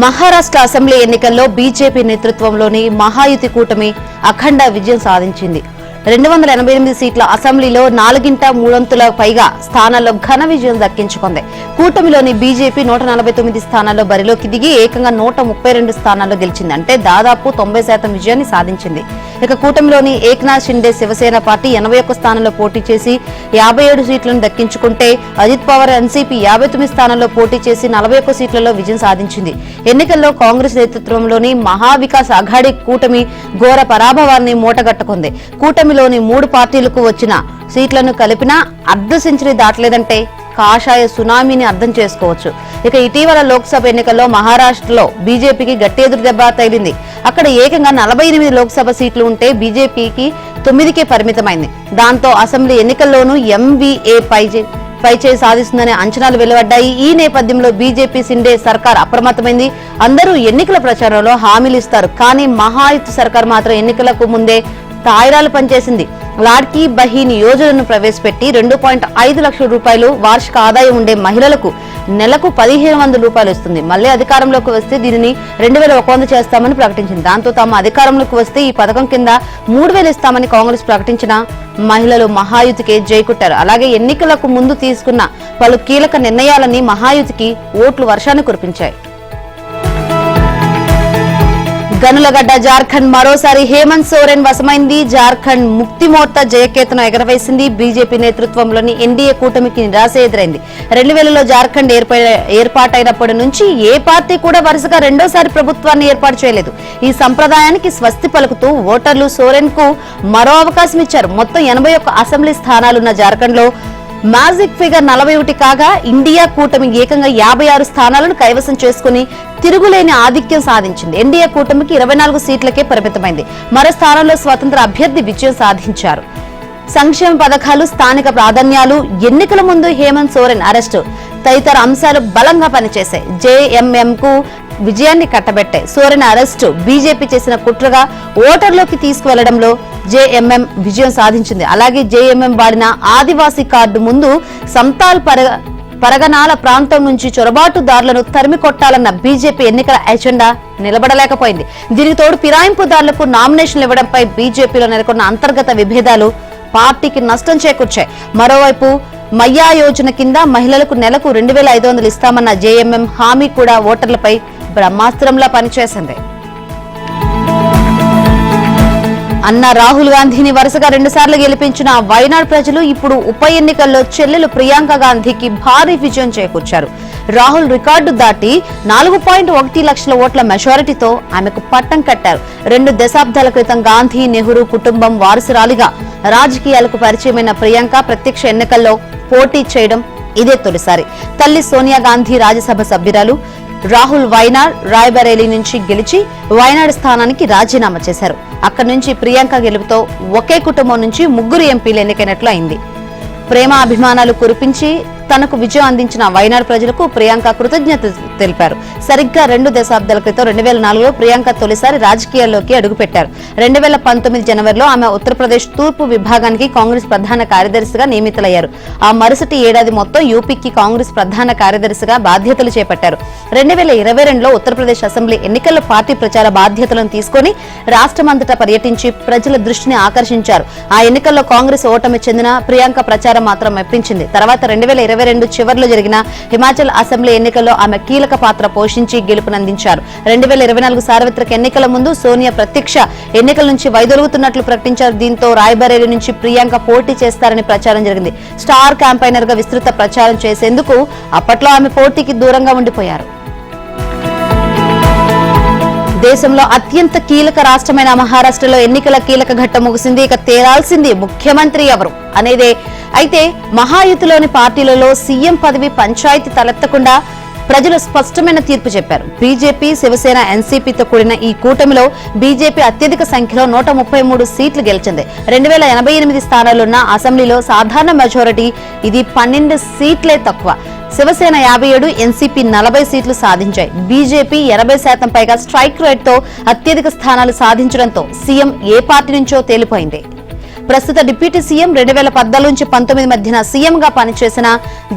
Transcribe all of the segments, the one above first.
Maharashtra assembly ఎన్నికల్లో BJP నేతృత్వంలోని మహాయుతి కూటమి అఖండ విజయం సాధించింది. 288 సీట్ల అసెంబ్లీలో 4/3 పైగా స్థానాల్లో ఘన విజయం దక్కించుకుంది. కూటమిలోని బీజేపీ 149 స్థానాల్లో బరిలోకి దిగి ఏకంగా 132 స్థానాల్లో గెలిచింది. అంటే దాదాపు 90% విజయాన్ని సాధించింది. ఇక కూటమిలోని ఏక్నాథ్ షిండే శివసేన పార్టీ 81 స్థానాల్లో పోటీ చేసి 57 సీట్లను దక్కించుకుంటే అజిత్ పవార్ ఎన్సీపీ 59 స్థానాల్లో పోటీ చేసి 41 సీట్లలో విజయం సాధించింది. ఎన్నికల్లో కాంగ్రెస్ నేతృత్వంలోని మహావికాస్ అఘాడీ కూటమి ఘోర పరాభవాన్ని మూటగట్టుకుంది. కూటమిలోని 3 పార్టీలకు వచ్చిన సీట్లను కలిపినా అర్ధ సెంచరీ దాటలేదంటే కాషాయ సునామీని అర్థం చేసుకోవచ్చు. ఇక ఇటీవల లోక్సభ ఎన్నికల్లో మహారాష్ట్రలో బీజేపీకి గట్టి ఎదురు దెబ్బ తగిలింది. అక్కడ ఏకంగా 48 లోక్సభ సీట్లు ఉంటే బీజేపీకి 9కే పరిమితమైంది. దాంతో అసెంబ్లీ ఎన్నికల్లోనూ ఎంవీఏ పైచేయి సాధిస్తుందనే అంచనాలు వెలువడ్డాయి. ఈ నేపథ్యంలో బీజేపీ షిండే సర్కార్ అప్రమత్తమైంది. అందరూ ఎన్నికల ప్రచారంలో హామీలు ఇస్తారు, కానీ మహాయుతి సర్కార్ మాత్రం ఎన్నికలకు ముందే తాయిరాలు పనిచేసింది. లాడ్కీ బహీన్ యోజనను ప్రవేశపెట్టి 2.5 లక్షల రూపాయలు వార్షిక ఆదాయం ఉండే మహిళలకు నెలకు 1,500 రూపాయలు ఇస్తుంది. మళ్లీ అధికారంలోకి వస్తే దీనిని 2,100 చేస్తామని ప్రకటించింది. దాంతో తాము అధికారంలోకి వస్తే ఈ పథకం కింద 3,000 ఇస్తామని కాంగ్రెస్ ప్రకటించిన మహిళలు మహాయుతికే జైకొట్టారు. అలాగే ఎన్నికలకు ముందు తీసుకున్న పలు కీలక నిర్ణయాలని మహాయుతికి ఓట్లు వర్షాన్ని కురిపించాయి. గనులగడ్డ జార్ఖండ్ మరోసారి హేమంత్ సోరెన్ వశమైంది. జార్ఖండ్ ముక్తి మోర్చా జయకేతను ఎగరవేసింది. బీజేపీ నేతృత్వంలోని ఎన్డీఏ కూటమికి నిరాశ ఎదురైంది. 2000లో జార్ఖండ్ ఏర్పాటైనప్పటి నుంచి ఏ పార్టీ కూడా వరుసగా రెండోసారి ప్రభుత్వాన్ని ఏర్పాటు చేయలేదు. ఈ సంప్రదాయానికి స్వస్తి పలుకుతూ ఓటర్లు సోరెన్ కు మరో అవకాశం ఇచ్చారు. మొత్తం 81 అసెంబ్లీ స్థానాలున్న జార్ఖండ్ లో మ్యాజిక్ ఫిగర్ 41 కాగా ఇండియా కూటమి ఏకంగా 56 స్థానాలను కైవసం చేసుకుని తిరుగులేని ఆధిక్యం సాధించింది. ఎన్డీఏ కూటమికి 24 సీట్లకే పరిమితమైంది. మరో స్థానంలో స్వతంత్ర అభ్యర్థి విజయం సాధించారు. సంక్షేమ పథకాలు, స్థానిక ప్రాధాన్యాలు, ఎన్నికల ముందు హేమంత్ సోరెన్ అరెస్టు తదితర అంశాలు బలంగా పనిచేశాయి. జేఎంఎం కు విజయాన్ని కట్టబెట్టాయి. సోరెన్ అరెస్టు బీజేపీ చేసిన కుట్రగా ఓటర్లోకి తీసుకువెళ్లడంలో జేఎంఎం విజయం సాధించింది. అలాగే జేఎంఎం వాడిన ఆదివాసీ కార్డు ముందు సంతాల్ పరగనాల ప్రాంతం నుంచి చొరబాటుదారులను తరిమి కొట్టాలన్న బీజేపీ ఎన్నికల ఎజెండా నిలబడలేకపోయింది. దీనికి తోడు ఫిరాయింపుదారులకు నామినేషన్లు ఇవ్వడంపై బీజేపీలో నెలకొన్న అంతర్గత విభేదాలు పార్టీకి నష్టం చేకూర్చాయి. మరోవైపు మయ్యా యోజన కింద మహిళలకు నెలకు 2,500 ఇస్తామన్న జేఎంఎం హామీ కూడా ఓటర్లపై బ్రహ్మాస్త్రంలా పనిచేసింది. అన్న రాహుల్ గాంధీని వరుసగా 2 సార్లు గెలిపించిన వైనాడ్ ప్రజలు ఇప్పుడు ఉప ఎన్నికల్లో చెల్లెలు ప్రియాంక గాంధీకి భారీ విజయం చేకూర్చారు. రాహుల్ రికార్డు దాటి 4.1 లక్షల ఓట్ల మెజారిటీతో ఆమెకు పట్టం కట్టారు. 2 దశాబ్దాల క్రితం గాంధీ నెహ్రూ కుటుంబం వారసురాలిగా రాజకీయాలకు పరిచయమైన ప్రియాంక ప్రత్యక్ష ఎన్నికల్లో పోటీ చేయడం ఇదే తొలిసారి. తల్లి సోనియా గాంధీ రాజ్యసభ సభ్యురాలు. రాహుల్ వైనాడ్ రాయ్బరేలీ నుంచి గెలిచి వైనాడ్ స్థానానికి రాజీనామా చేశారు. అక్కడి నుంచి ప్రియాంక గెలుపుతో ఒకే కుటుంబం నుంచి 3 ఎంపీలు ఎన్నికైనట్లు అయింది. ప్రేమ అభిమానాలు కురిపించి తనకు విజయం అందించిన వైనాడ్ ప్రజలకు ప్రియాంక కృతజ్ఞత తెలిపారు. సరిగ్గా 2 దశాబ్దాల క్రితం 2004లో ప్రియాంక తొలిసారి రాజకీయాల్లోకి అడుగుపెట్టారు. 2019 జనవరిలో ఆమె ఉత్తరప్రదేశ్ తూర్పు విభాగానికి కాంగ్రెస్ ప్రధాన కార్యదర్శిగా నియమితులయ్యారు. ఆ మరుసటి ఏడాది మొత్తం యూపీకి కాంగ్రెస్ ప్రధాన కార్యదర్శిగా బాధ్యతలు చేపట్టారు. 2022లో ఉత్తరప్రదేశ్ అసెంబ్లీ ఎన్నికల్లో పార్టీ ప్రచార బాధ్యతలను తీసుకుని రాష్ట్రమంతటా పర్యటించి ప్రజల దృష్టిని ఆకర్షించారు. ఆ ఎన్నికల్లో కాంగ్రెస్ ఓటమి చెందిన ప్రియాంక ప్రచారం మాత్రం మెప్పించింది. తర్వాత 2022 చివరిలో జరిగిన హిమాచల్ అసెంబ్లీ ఎన్నికల్లో ఆమె కీలక పాత్ర పోషించి గెలుపునందించారు. 2024 సార్వత్రిక ఎన్నికల ముందు సోనియా ప్రత్యక్ష ఎన్నికల నుంచి వైదొలుగుతున్నట్లు ప్రకటించారు. దీంతో రాయ్బరేలీ నుంచి ప్రియాంక పోటీ చేస్తారని ప్రచారం జరిగింది. స్టార్ క్యాంపైనర్ గా విస్తృత ప్రచారం చేసేందుకు అప్పట్లో ఆమె పోటీకి దూరంగా ఉండిపోయారు. దేశంలో అత్యంత కీలక రాష్ట్రమైన మహారాష్ట్రలో ఎన్నికల కీలక ఘట్టం ముగిసింది. ఇక తేలాల్సింది ముఖ్యమంత్రి ఎవరు అనేదే. అయితే మహాయుతిలోని పార్టీలలో సీఎం పదవి పంచాయతీ తలెత్తకుండా ప్రజలు స్పష్టమైన తీర్పు చెప్పారు. బీజేపీ, శివసేన, ఎన్సీపీతో కూడిన ఈ కూటమిలో బీజేపీ అత్యధిక సంఖ్యలో 133 సీట్లు గెలిచింది. 2088 స్థానాలున్న అసెంబ్లీలో సాధారణ మెజారిటీ ఇది 12 సీట్లే తక్కువ. శివసేన 57, ఎన్సీపీ 40 సీట్లు సాధించాయి. బీజేపీ 80% పైగా స్ట్రైక్ రేట్ తో అత్యధిక స్థానాలు సాధించడంతో సీఎం ఏ పార్టీ నుంచో తేలిపోయింది. ప్రస్తుత డిప్యూటీ సీఎం 2014 నుంచి 19 మధ్యన సీఎంగా పనిచేసిన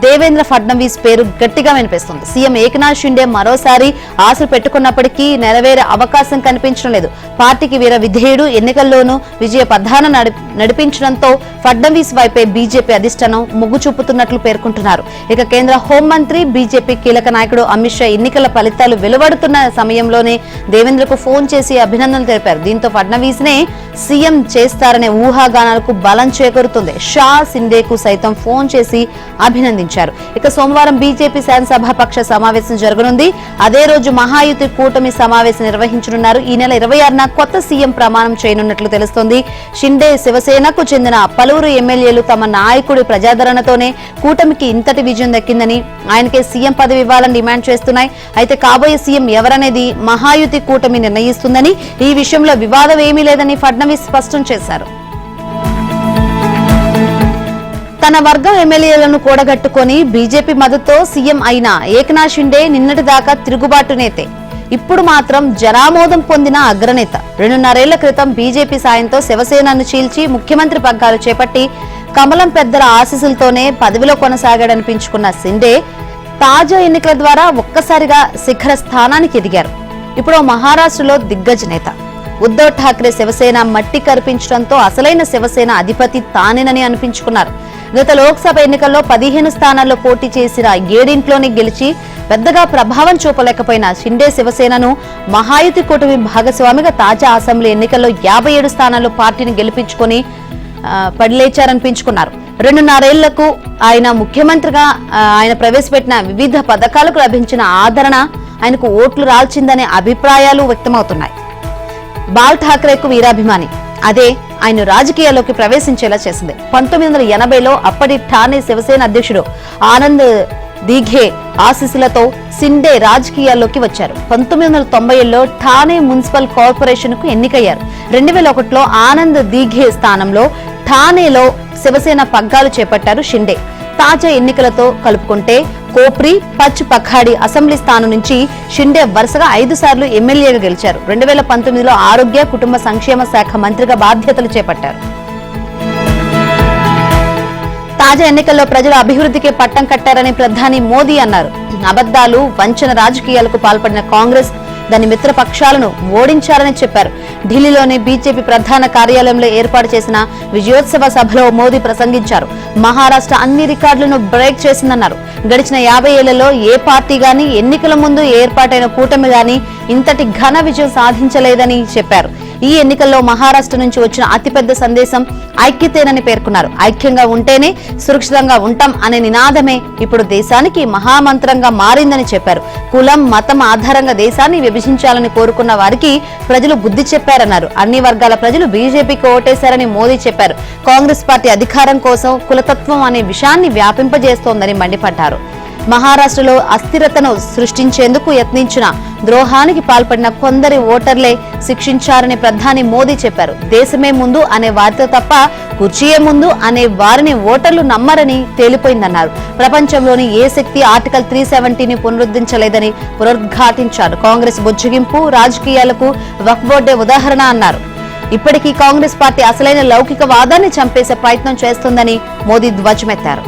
దేవేంద్ర ఫడ్నవీస్ పేరు గట్టిగా వినిపిస్తుంది. సీఎం ఏకనాథ్ షిండే మరోసారి ఆశలు పెట్టుకున్నప్పటికీ నెరవేరే అవకాశం కనిపించడం లేదు. పార్టీకి వీర విధేయుడు, ఎన్నికల్లోనూ విజయ పథాన నడిపించడంతో ఫడ్నవీస్ వైపే బీజేపీ అధిష్టానం మొగ్గు చూపుతున్నట్లు పేర్కొంటున్నారు. ఇక కేంద్ర హోంమంత్రి, బీజేపీ కీలక నాయకుడు అమిత్ షా ఎన్నికల ఫలితాలు వెలువడుతున్న సమయంలోనే దేవేంద్రకు ఫోన్ చేసి అభినందనలు తెలిపారు. దీంతో ఫడ్నవీస్ నే సీఎం చేస్తారనే ఊహాగానాలకు బలం చేకూరుతుంది. షా సిండేకు సైతం ఫోన్ చేసి అభినందించారు. ఇక సోమవారం బీజేపీ శాసనసభాపక్ష సమావేశం జరగనుంది. అదే రోజు మహాయుతి కూటమి సమావేశం నిర్వహించనున్నారు. ఈ నెల 26న కొత్త సీఎం ప్రమాణం చేయనున్నట్లు తెలుస్తోంది. షిండే, శివసేనకు చెందిన పలువురు ఎమ్మెల్యేలు తమ నాయకుడి ప్రజాదరణతోనే కూటమికి ఇంతటి విజయం దక్కిందని, ఆయనకే సీఎం పదవి ఇవ్వాలని డిమాండ్ చేస్తున్నాయి. అయితే కాబోయే సీఎం ఎవరనేది మహాయుతి కూటమి నిర్ణయిస్తుందని, ఈ విషయంలో వివాదం ఏమీ లేదని ఫడ్నవీస్ స్పష్టం చేశారు. తన వర్గం ఎమ్మెల్యేలను కూడగట్టుకుని బీజేపీ మద్దతుతో సీఎం అయిన ఏకనాథ్ షిండే నిన్నటిదాకా తిరుగుబాటు నేతే, ఇప్పుడు మాత్రం జనామోదం పొందిన అగ్రనేత. 2.5 ఏళ్ల క్రితం బీజేపీ సాయంతో శివసేనను చీల్చి ముఖ్యమంత్రి పగ్గాలు చేపట్టి కమలం పెద్దల ఆశీస్సులతోనే పదవిలో కొనసాగాడనిపించుకున్న షిండే తాజా ఎన్నికల ద్వారా ఒక్కసారిగా శిఖర స్థానానికి ఎదిగారు. ఇప్పుడు మహారాష్ట్రలో దిగ్గజ నేత. ఉద్దవ్ ఠాక్రే శివసేన మట్టి కరిపించడంతో అసలైన శివసేన అధిపతి తానేనని అనిపించుకున్నారు. గత లోక్సభ ఎన్నికల్లో 15 స్థానాల్లో పోటీ చేసిన 7 గెలిచి పెద్దగా ప్రభావం చూపలేకపోయిన షిండే శివసేనను మహాయుతి కూటమి భాగస్వామిగా తాజా అసెంబ్లీ ఎన్నికల్లో 57 స్థానాల్లో పార్టీని గెలిపించుకుని పడిలేచారనిపించుకున్నారు. 2.5 ఏళ్లకు ఆయన ముఖ్యమంత్రిగా ఆయన ప్రవేశపెట్టిన వివిధ పథకాలకు లభించిన ఆదరణ ఆయనకు ఓట్లు రాల్చిందనే అభిప్రాయాలు వ్యక్తమవుతున్నాయి. బాల్ ఠాక్రేకు వీరాభిమాని, అదే ఆయన రాజకీయాల్లోకి ప్రవేశించేలా చేసింది. 1980లో అప్పటి ఠానే శివసేన అధ్యక్షుడు ఆనంద్ దీఘే ఆశీస్సులతో షిండే రాజకీయాల్లోకి వచ్చారు. 1990లో ఠానే మున్సిపల్ కార్పొరేషన్ కు ఎన్నికయ్యారు. 2001లో ఆనంద్ దీఘే స్థానంలో ఠానేలో శివసేన పగ్గాలు చేపట్టారు షిండే. తాజా ఎన్నికలతో కలుపుకుంటే కోప్రి, పచ్ పఖాడి అసెంబ్లీ స్థానం నుంచి షిండే వరుసగా 5 సార్లు ఎమ్మెల్యేగా గెలిచారు. 2019లో ఆరోగ్య, కుటుంబ సంక్షేమ శాఖ మంత్రిగా బాధ్యతలు చేపట్టారు. తాజా ఎన్నికల్లో ప్రజలు అభివృద్ధికి పట్టం కట్టారని ప్రధాని మోదీ అన్నారు. అబద్దాలు, వంచన రాజకీయాలకు పాల్పడిన కాంగ్రెస్ దాని మిత్రపక్షాలను ఓడించారని చెప్పారు. ఢిల్లీలోని బీజేపీ ప్రధాన కార్యాలయంలో ఏర్పాటు చేసిన విజయోత్సవ సభలో మోదీ ప్రసంగించారు. మహారాష్ట్ర అన్ని రికార్డులను బ్రేక్ చేసిందన్నారు. గడిచిన 50 ఏళ్లలో ఏ పార్టీ గాని, ఎన్నికల ముందు ఏర్పాటైన కూటమి గాని ఇంతటి ఘన విజయం సాధించలేదని చెప్పారు. ఈ ఎన్నికల్లో మహారాష్ట్ర నుంచి వచ్చిన అతిపెద్ద సందేశం ఐక్యతేనని పేర్కొన్నారు. ఐక్యంగా ఉంటేనే సురక్షితంగా ఉంటాం అనే నినాదమే ఇప్పుడు దేశానికి మహామంత్రంగా మారిందని చెప్పారు. కులం, మతం ఆధారంగా దేశాన్ని విభజించాలని కోరుకున్న వారికి ప్రజలు బుద్ధి చెప్పారన్నారు. అన్ని వర్గాల ప్రజలు బీజేపీకి ఓటేశారని మోదీ చెప్పారు. కాంగ్రెస్ పార్టీ అధికారం కోసం కులతత్వం అనే విషయాన్ని వ్యాపింపజేస్తోందని మండిపడ్డారు. మహారాష్ట్రలో అస్థిరతను సృష్టించేందుకు యత్నించిన ద్రోహానికి పాల్పడిన కొందరి ఓటర్లే శిక్షించారని ప్రధాని మోదీ చెప్పారు. దేశమే ముందు అనే వారితో తప్ప కుర్చీయే ముందు అనే వారిని ఓటర్లు నమ్మరని తేలిపోయిందన్నారు. ప్రపంచంలోని ఏ శక్తి ఆర్టికల్ 370ని పునరుద్ధరించలేదని పునరుద్ఘాటించారు. కాంగ్రెస్ బుజ్జగింపు రాజకీయాలకు వక్ఫ్ బోర్డే ఉదాహరణ అన్నారు. ఇప్పటికీ కాంగ్రెస్ పార్టీ అసలైన లౌకికవాదాన్ని చంపేసే ప్రయత్నం చేస్తోందని మోదీ ధ్వజమెత్తారు.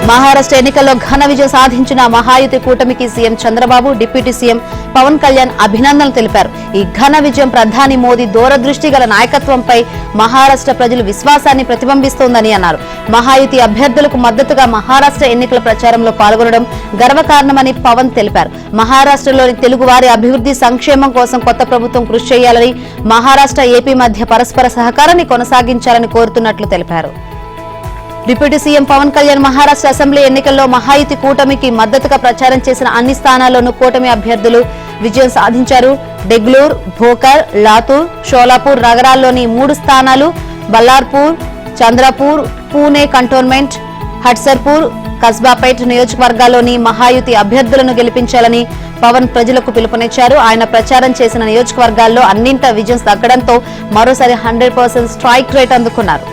మహారాష్ట్ర ఎన్నికల్లో ఘన విజయం సాధించిన మహాయుతి కూటమికి CM Chandrababu, deputy CM Pawan Kalyan అభినందనలు తెలిపారు. ఈ ఘన విజయం ప్రధాని మోదీ దూరదృష్టి గల నాయకత్వంపై మహారాష్ట్ర ప్రజల విశ్వాసాన్ని ప్రతిబింబిస్తోందని అన్నారు. మహాయుతి అభ్యర్థులకు మద్దతుగా మహారాష్ట్ర ఎన్నికల ప్రచారంలో పాల్గొనడం గర్వకారణమని పవన్ తెలిపారు. మహారాష్ట్రలోని తెలుగువారి అభివృద్ధి, సంక్షేమం కోసం కొత్త ప్రభుత్వం కృషి చేయాలని, మహారాష్ట్ర, ఏపీ మధ్య పరస్పర సహకారాన్ని కొనసాగించాలని కోరుతున్నట్లు తెలిపారు. Deputy CM Pawan Kalyan Maharashtra assembly ఎన్నికల్లో మహాయుతి కూటమికి మద్దతుగా ప్రచారం చేసిన అన్ని స్థానాల్లోనూ కూటమి అభ్యర్థులు విజయం సాధించారు. డెగ్లూర్, భోకర్, లాతూర్, షోలాపూర్ నగరాల్లోని 3 స్థానాలు, బల్లార్పూర్, చంద్రపూర్, పూణే కంటోన్మెంట్, హట్సర్పూర్, కస్బాపేట్ నియోజకవర్గాల్లోని మహాయుతి అభ్యర్థులను గెలిపించాలని పవన్ ప్రజలకు పిలుపునిచ్చారు. ఆయన ప్రచారం చేసిన నియోజకవర్గాల్లో అన్నింట విజయం దక్కడంతో మరోసారి 100% స్ట్రైక్ రేట్ అందుకున్నారు.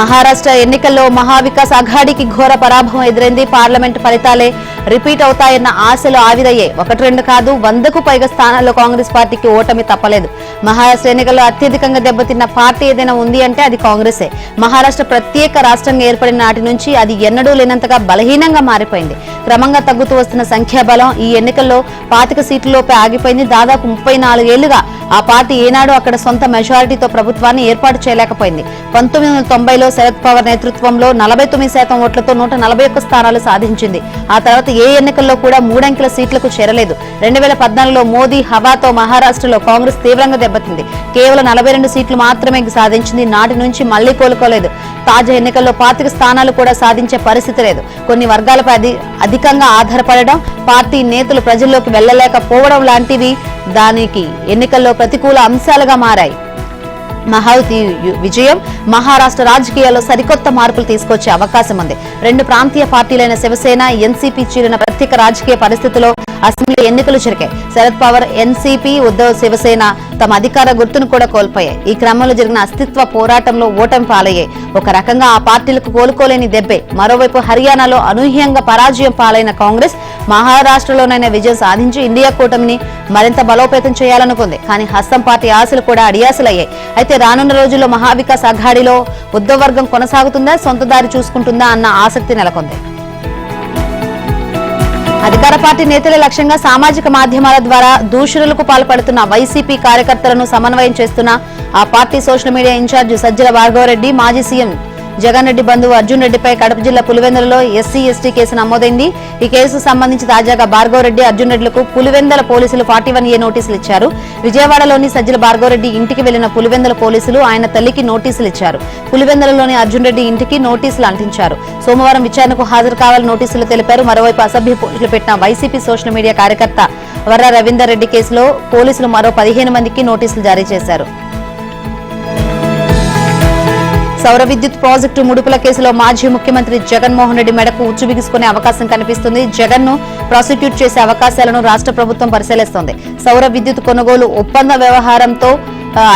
మహారాష్ట్ర ఎన్నికల్లో మహావికాస్ అఘాడీకి ఘోర పరాభవం ఎదురైంది. పార్లమెంట్ ఫలితాలే రిపీట్ అవుతాయన్న ఆశలు ఆవిరయ్యాయి. 1-2 కాదు 100కు పైగా స్థానాల్లో కాంగ్రెస్ పార్టీకి ఓటమి తప్పలేదు. మహారాష్ట్ర ఎన్నికల్లో అత్యధికంగా దెబ్బతిన్న పార్టీ ఏదైనా ఉంది అంటే అది కాంగ్రెసే. మహారాష్ట్ర ప్రత్యేక రాష్ట్రంగా ఏర్పడిన నాటి నుంచి అది ఎన్నడూ లేనంతగా బలహీనంగా మారిపోయింది. క్రమంగా తగ్గుతూ వస్తున్న సంఖ్యాబలం ఈ ఎన్నికల్లో 25 సీట్లలోపే ఆగిపోయింది. దాదాపు 34 ఏళ్లుగా ఆ పార్టీ ఏనాడు అక్కడ సొంత మెజారిటీతో ప్రభుత్వాన్ని ఏర్పాటు చేయలేకపోయింది. 1990లో శరద్ పవార్ నేతృత్వంలో 49% ఓట్లతో 141 స్థానాలు సాధించింది. ఆ తర్వాత ఏ ఎన్నికల్లో కూడా 3 అంకెల సీట్లకు చేరలేదు. 2014లో మోదీ హవాతో మహారాష్ట్రలో కాంగ్రెస్ తీవ్రంగా దెబ్బతింది. కేవలం 42 సీట్లు మాత్రమే సాధించింది. నాటి నుంచి మళ్లీ కోలుకోలేదు. తాజా ఎన్నికల్లో 25 స్థానాలు కూడా సాధించే పరిస్థితి లేదు. కొన్ని వర్గాలపై అధికంగా ఆధారపడడం, పార్టీ నేతలు ప్రజల్లోకి వెళ్లలేకపోవడం లాంటివి దానికి ఎన్నికల్లో ప్రతికూల అంశాలుగా మారాయి. మహాయుతి విజయం మహారాష్ట్ర రాజకీయాల్లో సరికొత్త మార్పులు తీసుకొచ్చే అవకాశం ఉంది. 2 ప్రాంతీయ పార్టీలైన శివసేన, ఎన్సీపీ చీలిన ప్రత్యేక రాజకీయ పరిస్థితిలో అసెంబ్లీ ఎన్నికలు జరిగాయి. శరద్ పవార్, ఎన్సీపీ, ఉద్దవ్ శివసేన తమ అధికార గుర్తును కూడా కోల్పోయాయి. ఈ క్రమంలో జరిగిన అస్తిత్వ పోరాటంలో ఓటమి పాలయ్యాయి. ఒక రకంగా ఆ పార్టీలకు కోలుకోలేని దెబ్బే. మరోవైపు హర్యానాలో అనూహ్యంగా పరాజయం పాలైన కాంగ్రెస్ మహారాష్ట్రలోనైనా విజయం సాధించి ఇండియా కూటమిని మరింత బలోపేతం చేయాలనుకుంది. కానీ హస్తం పార్టీ ఆశలు కూడా అడియాసలయ్యాయి. అయితే రానున్న రోజుల్లో మహావికాస్ అఘాడీలో ఉద్దవ్ వర్గం కొనసాగుతుందా, సొంత దారి చూసుకుంటుందా అన్న ఆసక్తి నెలకొంది. అధికార పార్టీ నేతల లక్ష్యంగా సామాజిక మాధ్యమాల ద్వారా దూషణలకు పాల్పడుతున్న వైసీపీ కార్యకర్తలను సమన్వయం చేస్తున్న ఆ party social media in-charge Sajjala Bhargav Reddy, మాజీ సీఎం జగన్ రెడ్డి బంధువు అర్జున్ రెడ్డిపై కడప జిల్లా పులివెందులలో SC/ST కేసు నమోదైంది. ఈ కేసుకు సంబంధించి తాజాగా భార్గవరెడ్డి, అర్జున్ రెడ్డిలకు పులివెందుల పోలీసులు 41A నోటీసులు ఇచ్చారు. విజయవాడలోని సజ్జల భార్గవరెడ్డి ఇంటికి వెళ్లిన పులివెందుల పోలీసులు ఆయన తల్లికి నోటీసులు ఇచ్చారు. పులివెందులలోని అర్జున్ రెడ్డి ఇంటికి నోటీసులు అంటించారు. సోమవారం విచారణకు హాజరు కావాలని నోటీసులు తెలిపారు. మరోవైపు అసభ్య పోస్టులు పెట్టిన వైసీపీ సోషల్ మీడియా కార్యకర్త వర్ర రవీందర్ రెడ్డి కేసులో పోలీసులు మరో 15 మందికి నోటీసులు జారీ చేశారు. సౌర విద్యుత్ ప్రాజెక్టు ముడుపుల కేసులో మాజీ ముఖ్యమంత్రి జగన్మోహన్ రెడ్డి మెడకు ఉచ్చు బిగుసుకునే అవకాశం కనిపిస్తుంది. జగన్ ను ప్రాసిక్యూట్ చేసే అవకాశాలను రాష్ట్ర ప్రభుత్వం పరిశీలిస్తోంది. సౌర విద్యుత్ కొనుగోలు ఒప్పంద వ్యవహారంతో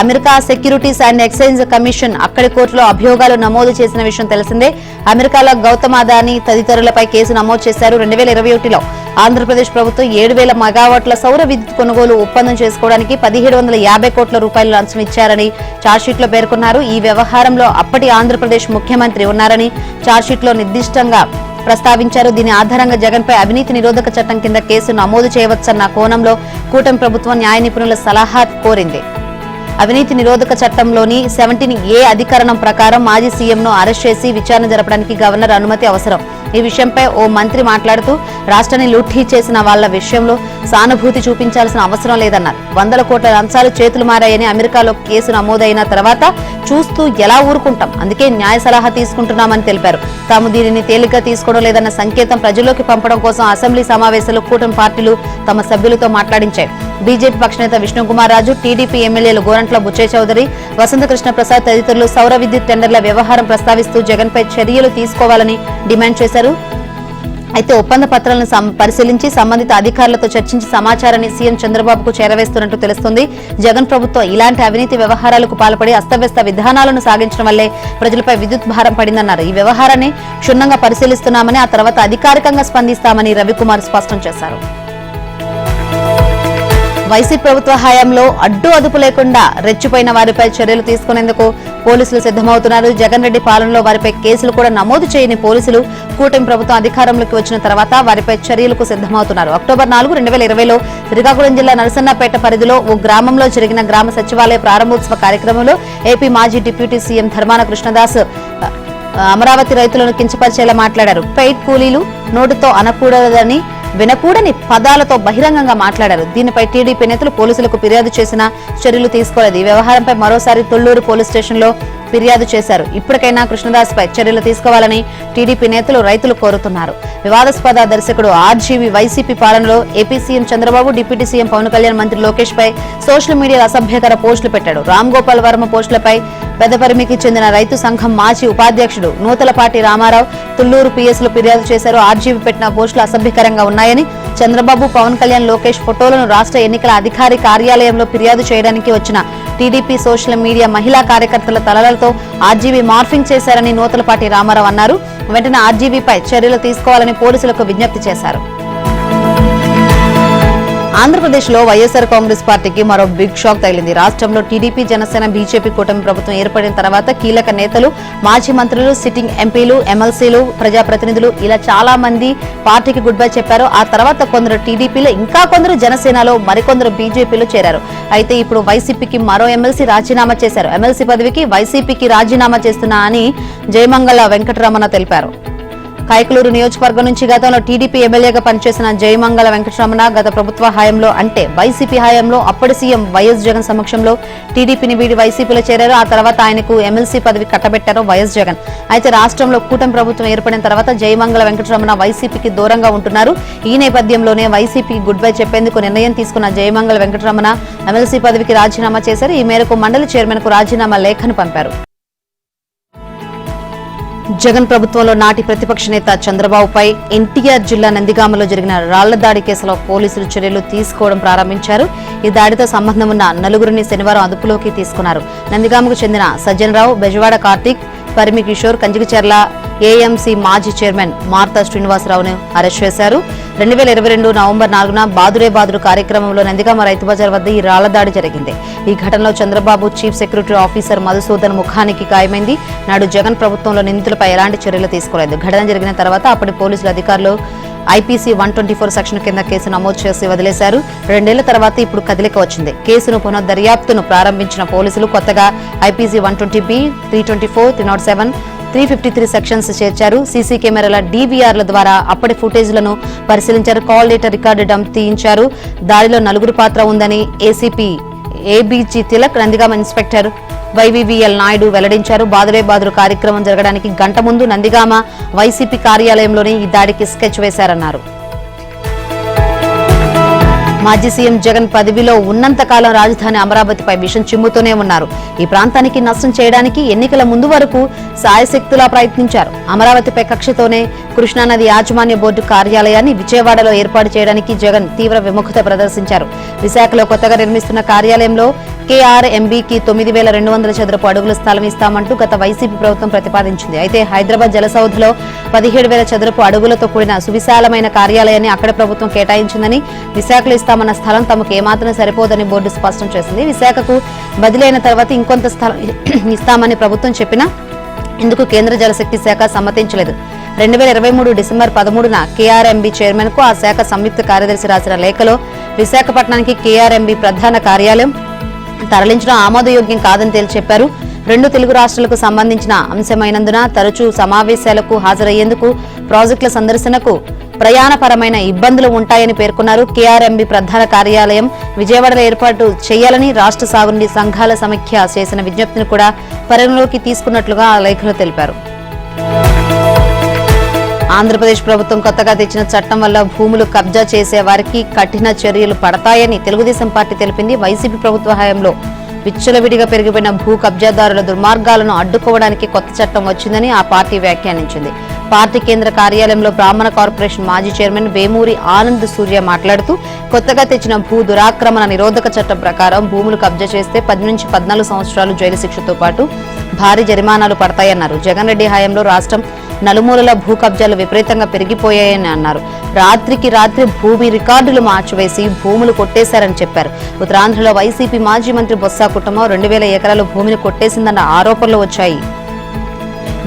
America securities and exchange commission అక్కడి కోర్టులో అభియోగాలు నమోదు చేసిన విషయం తెలిసిందే. అమెరికాలో గౌతమ్ అదానీ తదితరులపై కేసు నమోదు చేశారు. 2021లో ఆంధ్రప్రదేశ్ ప్రభుత్వం 7,000 మెగావాట్ల సౌర విద్యుత్ కొనుగోలు ఒప్పందం చేసుకోవడానికి 1,750 కోట్ల రూపాయలు లంచం ఇచ్చారని ఛార్జ్షీట్లో పేర్కొన్నారు. ఈ వ్యవహారంలో అప్పటి ఆంధ్రప్రదేశ్ ముఖ్యమంత్రి ఉన్నారని ఛార్జ్షీట్లో నిర్దిష్టంగా ప్రస్తావించారు. దీని ఆధారంగా జగన్ పై అవినీతి నిరోధక చట్టం కింద కేసు నమోదు చేయవచ్చన్న కోణంలో కూటమి ప్రభుత్వం న్యాయ నిపుణుల సలహా కోరింది. అవినీతి నిరోధక చట్టంలోని 17A అధికరణం ప్రకారం మాజీ సీఎంను అరెస్ట్ చేసి విచారణ జరపడానికి గవర్నర్ అనుమతి అవసరం. ఈ విషయంపై ఓ మంత్రి మాట్లాడుతూ రాష్ట్రాన్ని లూటీ చేసిన వాళ్ల విషయంలో సానుభూతి చూపించాల్సిన అవసరం లేదన్నారు. 100 కోట్ల లంచాలు చేతులు మారాయని అమెరికాలో కేసు నమోదైన తర్వాత చూస్తూ ఎలా ఊరుకుంటాం, అందుకే న్యాయ సలహా తీసుకుంటున్నామని తెలిపారు. తాము దీనిని తేలిగ్గా తీసుకోవడం లేదన్న సంకేతం ప్రజల్లోకి పంపడం కోసం అసెంబ్లీ సమావేశాల్లో కూటమి పార్టీలు తమ సభ్యులతో మాట్లాడించాయి. బీజేపీ పక్షనేత విష్ణుకుమార్ రాజు, టీడీపీ ఎమ్మెల్యేలు గోరంట్ల బుచ్చయ్య చౌదరి, వసంతకృష్ణ ప్రసాద్ తదితరులు సౌర విద్యుత్ టెండర్ల వ్యవహారం ప్రస్తావిస్తూ జగన్ పై చర్యలు తీసుకోవాలని డిమాండ్ చేశారు. అయితే ఒప్పంద పత్రాలను పరిశీలించి సంబంధిత అధికారులతో చర్చించి సమాచారాన్ని సీఎం చంద్రబాబుకు చేరవేస్తున్నట్టు తెలుస్తోంది. జగన్ ప్రభుత్వం ఇలాంటి అవినీతి వ్యవహారాలకు పాల్పడి అస్తవ్యస్త విధానాలను సాగించడం వల్లే ప్రజలపై విద్యుత్ భారం పడిందన్నారు. ఈ వ్యవహారాన్ని క్షుణ్ణంగా పరిశీలిస్తున్నామని, ఆ తర్వాత అధికారికంగా స్పందిస్తామని రవికుమార్ స్పష్టం చేశారు. వైసీపీ ప్రభుత్వ హయాంలో అడ్డు అదుపు లేకుండా రెచ్చిపోయిన వారిపై చర్యలు తీసుకునేందుకు పోలీసులు సిద్దమవుతున్నారు. జగన్ రెడ్డి పాలనలో వారిపై కేసులు కూడా నమోదు చేయని పోలీసులు కూటమి ప్రభుత్వం అధికారంలోకి వచ్చిన తర్వాత వారిపై చర్యలకు సిద్దమవుతున్నారు. అక్టోబర్ 4, 2020లో శ్రీకాకుళం జిల్లా నరసన్నపేట పరిధిలో ఓ గ్రామంలో జరిగిన గ్రామ సచివాలయ ప్రారంభోత్సవ కార్యక్రమంలో ఏపీ మాజీ డిప్యూటీ సీఎం ధర్మాన కృష్ణదాస్ అమరావతి రైతులను కించపరిచేలా మాట్లాడారు. పెయిడ్ కూలీలు నోటితో అనకూడదని వినకూడని పదాలతో బహిరంగంగా మాట్లాడారు. దీనిపై టీడీపీ నేతలు పోలీసులకు ఫిర్యాదు చేసినా చర్యలు తీసుకోలేదు. ఈ వ్యవహారంపై మరోసారి తొళ్లూరు పోలీస్ స్టేషన్లో ఫిర్యాదు చేశారు. ఇప్పటికైనా కృష్ణదాస్ పై చర్యలు తీసుకోవాలని టీడీపీ నేతలు, రైతులు కోరుతున్నారు. వివాదాస్పద దర్శకుడు ఆర్జీవి వైసీపీ పాలనలో AP CM Chandrababu, deputy CM Pawan Kalyan, మంత్రి లోకేష్ పై సోషల్ మీడియాలో అసభ్యకర పోస్టులు పెట్టాడు. రామ్ గోపాల్ వర్మ పోస్టులపై పెదపరిమికి చెందిన రైతు సంఘం మాజీ ఉపాధ్యక్షుడు నూతలపాటి రామారావు తుళ్లూరు PS లో ఫిర్యాదు చేశారు. ఆర్జీవి పెట్టిన పోస్టులు అసభ్యకరంగా ఉన్నాయని, చంద్రబాబు, పవన్ కళ్యాణ్, లోకేష్ ఫోటోలను రాష్ట్ర ఎన్నికల అధికారి కార్యాలయంలో ఫిర్యాదు చేయడానికి వచ్చిన టీడీపీ సోషల్ మీడియా మహిళా కార్యకర్తల తలలతో ఆర్జీవీ మార్ఫింగ్ చేశారని నూతలపాటి రామారావు అన్నారు. వెంటనే ఆర్జీవీపై చర్యలు తీసుకోవాలని పోలీసులకు విజ్ఞప్తి చేశారు. ఆంధ్రప్రదేశ్ లో వైఎస్ఆర్ కాంగ్రెస్ పార్టీకి మరో బిగ్ షాక్ తగిలింది. రాష్ట్రంలో టీడీపీ, జనసేన, బీజేపీ కూటమి ప్రభుత్వం ఏర్పడిన తర్వాత కీలక నేతలు, మాజీ మంత్రులు, సిట్టింగ్ ఎంపీలు, ఎమ్మెల్సీలు, ప్రజాప్రతినిధులు ఇలా చాలా మంది పార్టీకి గుడ్ బై చెప్పారు. ఆ తర్వాత కొందరు టీడీపీలో, ఇంకా కొందరు జనసేనలో, మరికొందరు బీజేపీలో చేరారు. అయితే ఇప్పుడు వైసీపీకి మరో ఎమ్మెల్సీ రాజీనామా చేశారు. ఎమ్మెల్సీ పదవికి వైసీపీకి రాజీనామా చేస్తున్నా అని జయమంగళ వెంకటరమణ తెలిపారు. కైకలూరు నియోజకవర్గం నుంచి గతంలో టీడీపీ ఎమ్మెల్యేగా పనిచేసిన జయమంగళ వెంకటరమణ గత ప్రభుత్వ హయాంలో అంటే వైసీపీ హయాంలో అప్పటి సీఎం వైఎస్ జగన్ సమక్షంలో టీడీపీని వీడి వైసీపీలో చేరారు. ఆ తర్వాత ఆయనకు ఎమ్మెల్సీ పదవి కట్టబెట్టారు వైఎస్ జగన్. అయితే రాష్ట్రంలో కూటమి ప్రభుత్వం ఏర్పడిన తర్వాత జయమంగళ వెంకటరమణ వైసీపీకి దూరంగా ఉంటున్నారు. ఈ నేపథ్యంలోనే వైసీపీకి గుడ్ బై చెప్పేందుకు నిర్ణయం తీసుకున్న జయమంగళ వెంకటరమణ ఎమ్మెల్సీ పదవికి రాజీనామా చేశారు. ఈ మేరకు మండలి చైర్మన్ కు రాజీనామా లేఖను పంపారు. జగన్ ప్రభుత్వంలో నాటి ప్రతిపక్ష నేత చంద్రబాబుపై ఎన్టీఆర్ జిల్లా నందిగామలో జరిగిన రాళ్ల దాడి కేసులో పోలీసులు చర్యలు తీసుకోవడం ప్రారంభించారు. ఈ దాడితో సంబంధం ఉన్న నలుగురిని శనివారం అదుపులోకి తీసుకున్నారు. నందిగామకు చెందిన సజ్జనరావు, బెజవాడ కార్తీక్, పరిమి కిషోర్, కంజికచర్ల ఏఎంసీ మాజీ చైర్మన్ మార్తా శ్రీనివాసరావును అరెస్ట్ చేశారు. 2022 నవంబర్ 4న బాదురే బాదురు కార్యక్రమంలో నందిగామ రైతు బజార్ వద్ద ఈ రాళ్ల దాడి జరిగింది. ఈ ఘటనలో Chandrababu chief security officer Madhusudan ముఖానికి గాయమైంది. నాడు జగన్ ప్రభుత్వంలో నిందితులపై ఎలాంటి చర్యలు తీసుకోలేదు. ఘటన జరిగిన తర్వాత అప్పటి పోలీసులు అధికారులు ఐపీసీ 124 సెక్షన్ కింద కేసు నమోదు చేసి వదిలేశారు. 2 ఏళ్ల తర్వాత ఇప్పుడు కదలిక వచ్చింది. కేసును పునఃదర్యాప్తును ప్రారంభించిన పోలీసులు కొత్తగా ఐపీసీ 120B, 324, 307, 353 సెక్షన్స్ చేర్చారు. సీసీ కెమెరాల డీవీఆర్ల ద్వారా అప్పటి ఫుటేజ్లను పరిశీలించారు. కాల్ డేటా రికార్డు డంప్ తీయించారు. దాడిలో నలుగురి పాత్ర ఉందని ఏసీపీ ఏబీజీ తిలక్, నందిగామ ఇన్స్పెక్టర్ వైవీవీఎల్ నాయుడు వెల్లడించారు. బాదురే బాదురు కార్యక్రమం జరగడానికి గంట ముందు నందిగామ వైసీపీ కార్యాలయంలోనే ఈ దాడికి స్కెచ్ వేశారన్నారు. మాజీ సీఎం జగన్ పదవిలో ఉన్నంతకాలం రాజధాని అమరావతిపై విషం చిమ్ముతూనే ఉన్నారు. ఈ ప్రాంతానికి నష్టం చేయడానికి ఎన్నికల ముందు వరకు సాయశక్తులా ప్రయత్నించారు. అమరావతిపై కక్షతోనే కృష్ణానది యాజమాన్య బోర్డు కార్యాలయాన్ని విజయవాడలో ఏర్పాటు చేయడానికి జగన్ తీవ్ర విముఖత ప్రదర్శించారు. విశాఖలో కొత్తగా నిర్మిస్తున్న కార్యాలయంలో కేఆర్ఎంబీకి 9,200 చదరపు అడుగుల స్థలం ఇస్తామంటూ గత వైసీపీ ప్రభుత్వం ప్రతిపాదించింది. అయితే హైదరాబాద్ జలసౌధలో 17,000 చదరపు అడుగులతో కూడిన సువిశాలమైన కార్యాలయాన్ని అక్కడ ప్రభుత్వం కేటాయించిందని, విశాఖలో ఇస్తామన్న స్థలం తమకు ఏమాత్రం సరిపోదని బోర్డు స్పష్టం చేసింది. విశాఖకు బదిలైన తర్వాత ఇంకొంత స్థలం ఇస్తామని ప్రభుత్వం చెప్పినా ఇందుకు కేంద్ర జలశక్తి శాఖ సమ్మతించలేదు. 2023 డిసెంబర్ 13న కేఆర్ఎంబీ చైర్మన్ కు ఆ శాఖ సంయుక్త కార్యదర్శి రాసిన లేఖలో విశాఖపట్నానికి కేఆర్ఎంబీ ప్రధాన కార్యాలయం తరలించడం ఆమోదయోగ్యం కాదని తేల్చి చెప్పారు. 2 తెలుగు రాష్ట్రాలకు సంబంధించిన అంశమైనందున తరచూ సమావేశాలకు హాజరయ్యేందుకు, ప్రాజెక్టుల సందర్శనకు ప్రయాణపరమైన ఇబ్బందులు ఉంటాయని పేర్కొన్నారు. కేఆర్ఎంబీ ప్రధాన కార్యాలయం విజయవాడలో ఏర్పాటు చేయాలని రాష్ట్ర సాగునీటి సంఘాల సమైక్య చేసిన విజ్ఞప్తిని కూడా పరిగణలోకి తీసుకున్నట్లుగా ఆ లేఖలో తెలిపారు. ఆంధ్రప్రదేశ్ ప్రభుత్వం కొత్తగా తెచ్చిన చట్టం వల్ల భూములు కబ్జా చేసే వారికి కఠిన చర్యలు పడతాయని తెలుగుదేశం పార్టీ తెలిపింది. వైసీపీ ప్రభుత్వ హయాంలో విచ్చలవిడిగా పెరిగిపోయిన భూ కబ్జాదారుల దుర్మార్గాలను అడ్డుకోవడానికి కొత్త చట్టం వచ్చిందని ఆ పార్టీ వ్యాఖ్యానించింది. పార్టీ కేంద్ర కార్యాలయంలో బ్రాహ్మణ కార్పొరేషన్ మాజీ చైర్మన్ వేమూరి ఆనంద్ సూర్య మాట్లాడుతూ కొత్తగా తెచ్చిన భూ దురాక్రమణ నిరోధక చట్టం ప్రకారం భూములు కబ్జా చేస్తే 10 నుంచి 14 సంవత్సరాలు జైలు శిక్షతో పాటు భారీ జరిమానాలు పడతాయన్నారు. జగన్ రెడ్డి హయాంలో రాష్ట్రం నలుమూలల భూ కబ్జాలు విపరీతంగా పెరిగిపోయాయని అన్నారు. రాత్రికి రాత్రి భూమి రికార్డులు మార్చివేసి భూములు కొట్టేశారని చెప్పారు. ఉత్తరాంధ్రలో వైసీపీ మాజీ మంత్రి బొత్స కుటుంబం 2,000 ఎకరాల భూమిని కొట్టేసిందన్న ఆరోపణలు వచ్చాయి.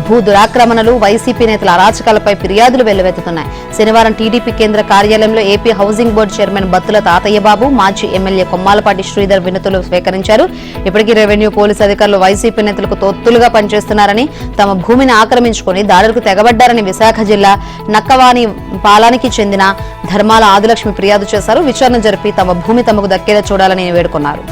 భూ దురాక్రమణలు, వైసీపీ నేతల అరాచకాలపై ఫిర్యాదులు వెల్లువెత్తుతున్నాయి. శనివారం టీడీపీ కేంద్ర కార్యాలయంలో AP housing board chairman Battula తాతయ్య బాబు, మాజీ ఎమ్మెల్యే కొమ్మాలపాటి శ్రీధర్ వినతులు స్వీకరించారు. ఇప్పటికీ రెవెన్యూ, పోలీసు అధికారులు వైసీపీ నేతలకు తొత్తులుగా పనిచేస్తున్నారని, తమ భూమిని ఆక్రమించుకుని దాడులకు తెగబడ్డారని విశాఖ జిల్లా నక్కవాని పాలానికి చెందిన ధర్మాల ఆదిలక్ష్మి ఫిర్యాదు చేశారు. విచారణ జరిపి తమ భూమి తమకు దక్కేలా చూడాలని వేడుకున్నారు.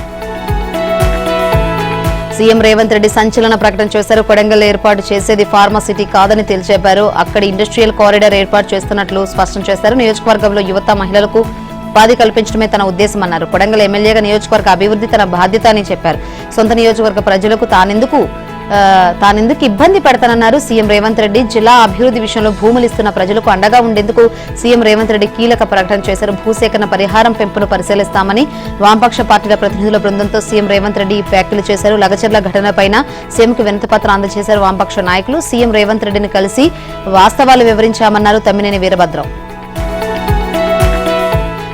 సీఎం రేవంత్ రెడ్డి సంచలన ప్రకటన చేశారు. కొడంగల్ ఏర్పాటు చేసేది ఫార్మాసిటీ కాదని తెలిపారు. అక్కడ ఇండస్ట్రియల్ కారిడార్ ఏర్పాటు చేస్తున్నట్లు స్పష్టం చేశారు. నియోజకవర్గంలో యువత, మహిళలకు ఉపాధి కల్పించడమే తన ఉద్దేశమన్నారు. కొడంగల్ ఎమ్మెల్యేగా నియోజకవర్గ అభివృద్ధి తన బాధ్యత అని చెప్పారు. సొంత నియోజకవర్గ ప్రజలకు తానెందుకు తానెందుకు ఇబ్బంది పెడతానన్నారు సీఎం రేవంత్ రెడ్డి. జిల్లా అభివృద్ధి విషయంలో భూములు ఇస్తున్న ప్రజలకు అండగా ఉండేందుకు సీఎం రేవంత్ రెడ్డి కీలక ప్రకటన చేశారు. భూసేకరణ పరిహారం పెంపును పరిశీలిస్తామని వామపక్ష పార్టీల ప్రతినిధుల బృందంతో సీఎం రేవంత్ రెడ్డి వ్యాఖ్యలు చేశారు. లగచర్ల ఘటనపైన సీఎంకు వినతిపత్రం అందజేశారు వామపక్ష నాయకులు. సీఎం రేవంత్ రెడ్డిని కలిసి వాస్తవాలు వివరించామన్నారు తమ్మినేని వీరభద్రం.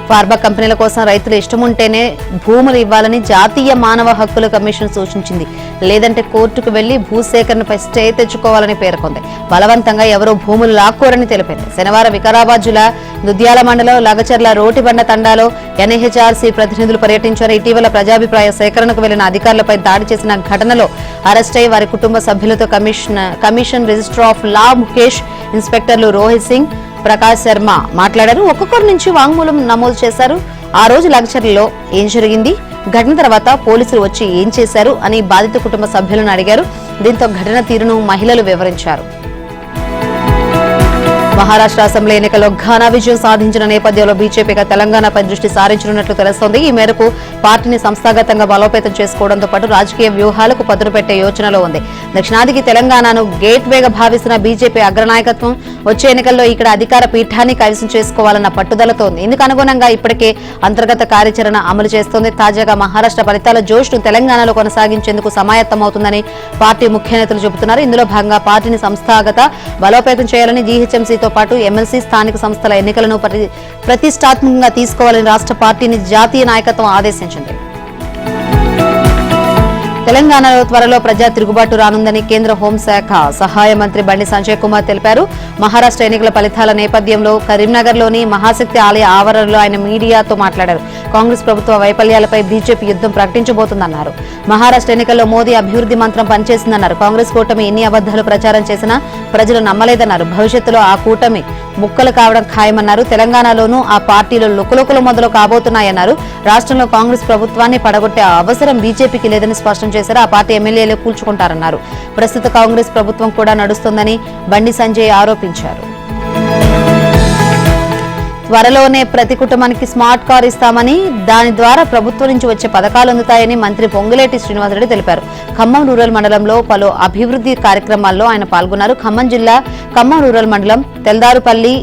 ఫార్మా కంపెనీల కోసం రైతులు ఇష్టముంటేనే భూములు ఇవ్వాలని జాతీయ మానవ హక్కుల కమిషన్ సూచించింది. లేదంటే కోర్టుకు వెళ్లి భూసేకరణపై స్టే తెచ్చుకోవాలని పేర్కొంది. బలవంతంగా ఎవరూ భూములు లాక్కోరని తెలిపింది. శనివారం వికారాబాద్ జిల్లా దుద్యాల మండలం లగచర్ల రోటిబండ తండాలో ఎన్హెచ్ఆర్సీ ప్రతినిధులు పర్యటించారు. ఇటీవల ప్రజాభిప్రాయ సేకరణకు వెళ్లిన అధికారులపై దాడి చేసిన ఘటనలో అరెస్టై వారి కుటుంబ సభ్యులతో commission register of law Mukesh, ఇన్స్పెక్టర్లు రోహిత్ సింగ్, ప్రకాష్ శర్మ మాట్లాడారు. ఒక్కొక్కరి నుంచి వాంగ్మూలం నమోదు చేశారు. ఆ రోజు లగచర్లలో ఏం జరిగింది, ఘటన తర్వాత పోలీసులు వచ్చి ఏం చేశారు అని బాధిత కుటుంబ సభ్యులను అడిగారు. దీంతో ఘటన తీరును మహిళలు వివరించారు. మహారాష్ట్ర అసెంబ్లీ ఎన్నికల్లో ఘన విజయం సాధించిన నేపథ్యంలో బీజేపీగా తెలంగాణపై దృష్టి సారించనున్నట్లు తెలుస్తోంది. ఈ మేరకు పార్టీని సంస్థాగతంగా బలోపేతం చేసుకోవడంతో పాటు రాజకీయ వ్యూహాలకు పదును పెట్టే యోచనలో ఉంది. దక్షిణాదికి తెలంగాణను గేట్ వేగా భావిస్తున్న బీజేపీ అగ్రనాయకత్వం వచ్చే ఎన్నికల్లో ఇక్కడ అధికార పీఠాన్ని కైవసం చేసుకోవాలన్న పట్టుదలతో ఉంది. ఇందుకు అనుగుణంగా ఇప్పటికే అంతర్గత కార్యాచరణ అమలు చేస్తోంది. తాజాగా మహారాష్ట్ర ఫలితాల జోష్ను తెలంగాణలో కొనసాగించేందుకు సమాయత్తమవుతుందని పార్టీ ముఖ్య నేతలు చెబుతున్నారు. ఇందులో భాగంగా పార్టీని సంస్థాగత బలోపేతం చేయాలని జీహెచ్ఎంసీతో పాటు ఎమ్మెల్సీ స్థానిక సంస్థల ఎన్నికలను ప్రతిష్టాత్మకంగా తీసుకోవాలని రాష్ట్ర పార్టీని జాతీయ నాయకత్వం ఆదేశించింది. తెలంగాణలో త్వరలో ప్రజా తిరుగుబాటు రానుందని కేంద్ర హోంశాఖ సహాయ మంత్రి బండి సంజయ్ కుమార్ తెలిపారు. మహారాష్ట్ర ఎన్నికల ఫలితాల నేపథ్యంలో కరీంనగర్లోని మహాశక్తి ఆలయ ఆవరణలో ఆయన మీడియాతో మాట్లాడారు. కాంగ్రెస్ ప్రభుత్వ వైఫల్యాలపై బీజేపీ యుద్ధం ప్రకటించబోతుందన్నారు. మహారాష్ట్ర ఎన్నికల్లో మోదీ అభివృద్ధి మంత్రం పనిచేసిందన్నారు. కాంగ్రెస్ కూటమి ఎన్ని అబద్దాలు ప్రచారం చేసినా ప్రజలు నమ్మలేదన్నారు. భవిష్యత్తులో ఆ కూటమి ముక్కలు కావడం ఖాయమన్నారు. తెలంగాణలోనూ ఆ పార్టీలు లుకలుకలు మొదలు కాబోతున్నాయన్నారు. రాష్ట్రంలో కాంగ్రెస్ ప్రభుత్వాన్ని పడగొట్టే అవసరం బీజేపీకి లేదని స్పష్టం చేశారు. ఆ పార్టీ ఎమ్మెల్యేలు కూల్చుకుంటారన్నారు. ప్రస్తుత కాంగ్రెస్ ప్రభుత్వం కూడా నడుస్తోందని బండి సంజయ్ ఆరోపించారు. త్వరలోనే ప్రతి కుటుంబానికి స్మార్ట్ కార్ ఇస్తామని, దాని ద్వారా ప్రభుత్వం నుంచి వచ్చే పథకాలు అందుతాయని మంత్రి పొంగులేటి శ్రీనివాసరెడ్డి తెలిపారు. ఖమ్మం రూరల్ మండలంలో పలు అభివృద్ధి కార్యక్రమాల్లో ఆయన పాల్గొన్నారు. ఖమ్మం జిల్లా ఖమ్మం రూరల్ మండలం తెల్దారుపల్లి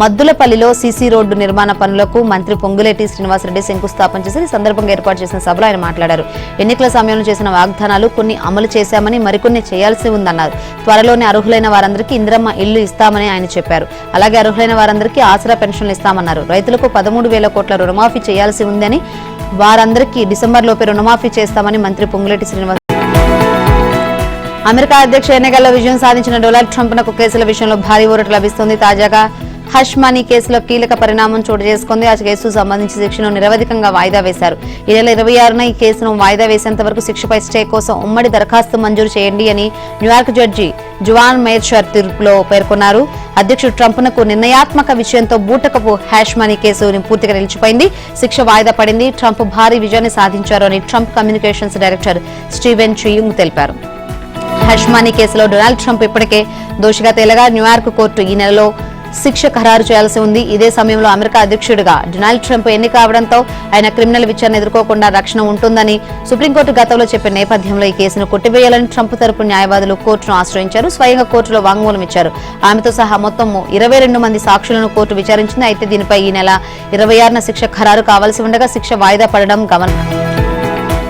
మద్దులపల్లిలో సీసీ రోడ్డు నిర్మాణ పనులకు మంత్రి పొంగులేటి శ్రీనివాసరెడ్డి శంకుస్థాపన చేశారు. ఈ సందర్భంగా ఏర్పాటు చేసిన సభలో ఆయన మాట్లాడారు. ఎన్నికల సమయంలో చేసిన వాగ్దానాలు కొన్ని అమలు చేశామని, మరికొన్ని చేయాల్సి ఉందన్నారు. త్వరలోనే అర్హులైన వారందరికీ ఇందిరమ్మ ఇళ్లు ఇస్తామని ఆయన చెప్పారు. అలాగే అర్హులైన వారందరికీ ఆసరా పెన్షన్లు ఇస్తామన్నారు. రైతులకు 13,000 కోట్ల రుణమాఫీ చేయాల్సి ఉందని, వారందరికీ డిసెంబర్లోపే రుణమాఫీ చేస్తామని మంత్రి పొంగులేటి శ్రీనివాస్. అమెరికా అధ్యక్ష ఎన్నికల్లో విజయం సాధించిన డొనాల్డ్ ట్రంప్నకు కేసుల విషయంలో భారీ ఊరట లభిస్తోంది. తాజాగా హష్ మనీ కేసులో కీలక పరిణామం చోటు చేసుకుంది. ఆ కేసుకు సంబంధించి శిక్షను నిరవధికంగా వాయిదా వేశారు. ఈ నెల 26న ఈ కేసును వాయిదా వేసేంత వరకు శిక్షపై స్టే కోసం ఉమ్మడి దరఖాస్తు మంజూరు చేయండి అని న్యూయార్క్ జడ్జి జువాన్ మేర్చర్ తీర్పులో పేర్కొన్నారు. అధ్యక్షుడు ట్రంప్నకు నిర్ణయాత్మక విషయంతో బూటకపు హ్యాష్ మనీ కేసు పూర్తిగా నిలిచిపోయింది. శిక్ష వాయిదా పడింది. ట్రంప్ భారీ విజయాన్ని సాధించారు అని ట్రంప్ కమ్యూనికేషన్స్ డైరెక్టర్ స్టీవెన్ చియుంగ్ తెలిపారు. హ్యాష్ మనీ కేసులో డొనాల్డ్ ట్రంప్ ఇప్పటికే దోషిగా తేలగా న్యూయార్క్ కోర్టు ఈ నెలలో శిక్ష ఖరారు చేయాల్సి ఉంది. ఇదే సమయంలో అమెరికా అధ్యక్షుడిగా డొనాల్డ్ ట్రంప్ ఎన్నిక కావడంతో ఆయన క్రిమినల్ విచారణ ఎదుర్కోకుండా రక్షణ ఉంటుందని సుప్రీంకోర్టు గతంలో చెప్పిన నేపథ్యంలో ఈ కేసును కొట్టివేయాలని ట్రంప్ తరపు న్యాయవాదులు కోర్టును ఆశ్రయించారు. స్వయంగా కోర్టులో వాంగ్మూలం ఇచ్చారు. ఆమెతో సహా మొత్తం 22 మంది సాక్షులను కోర్టు విచారించింది. అయితే దీనిపై ఈ నెల 26న శిక్ష ఖరారు కావాల్సి ఉండగా శిక్ష వాయిదా పడడం గమనం.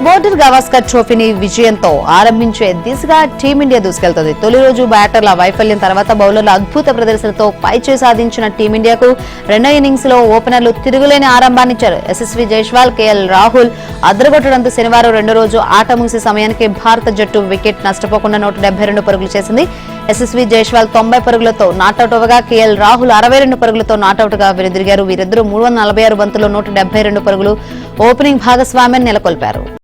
బోర్డర్ గవాస్కర్ ట్రోఫీని విజయంతో ఆరంభించే దిశగా టీమిండియా దూసుకెళ్తోంది. తొలి రోజు బ్యాటర్ల వైఫల్యం తర్వాత బౌలర్ల అద్భుత ప్రదర్శనతో పైచేయి సాధించిన టీమిండియాకు రెండో ఇన్నింగ్స్ లో ఓపెనర్లు తిరుగులేని ఆరంభాన్నిచ్చారు. యశస్వి జైస్వాల్, కేఎల్ రాహుల్ అదరగొట్టడంతో శనివారం రెండో రోజు ఆట ముగిసే సమయానికి భారత జట్టు వికెట్ నష్టపోకుండా 172 పరుగులు చేసింది. యశస్వి జైస్వాల్ 90 పరుగులతో నాటౌట్ అవ్వగా కేఎల్ రాహుల్ 62 పరుగులతో నాటౌట్ గా వెనుదిరిగారు. వీరిద్దరూ 346 బంతుల్లో 172 పరుగులు ఓపెనింగ్ భాగస్వామ్యాన్ని నెలకొల్పారు.